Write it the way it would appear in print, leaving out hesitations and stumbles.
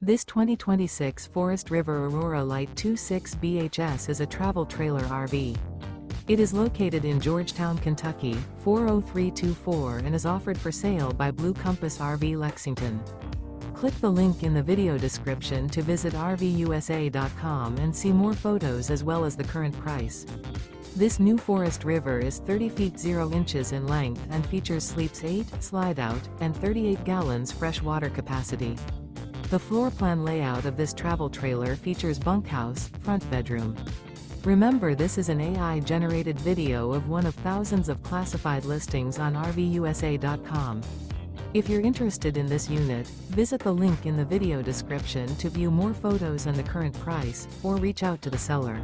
This 2026 Forest River Aurora Light 26 BHS is a travel trailer RV. It is located in Georgetown, Kentucky, 40324 and is offered for sale by Blue Compass RV Lexington. Click the link in the video description to visit RVUSA.com and see more photos as well as the current price. This new Forest River is 30 feet 0 inches in length and features sleeps 8, slide-out, and 38 gallons fresh water capacity. The floor plan layout of this travel trailer features bunkhouse, front bedroom. Remember, this is an AI-generated video of one of thousands of classified listings on RVUSA.com. If you're interested in this unit, visit the link in the video description to view more photos and the current price, or reach out to the seller.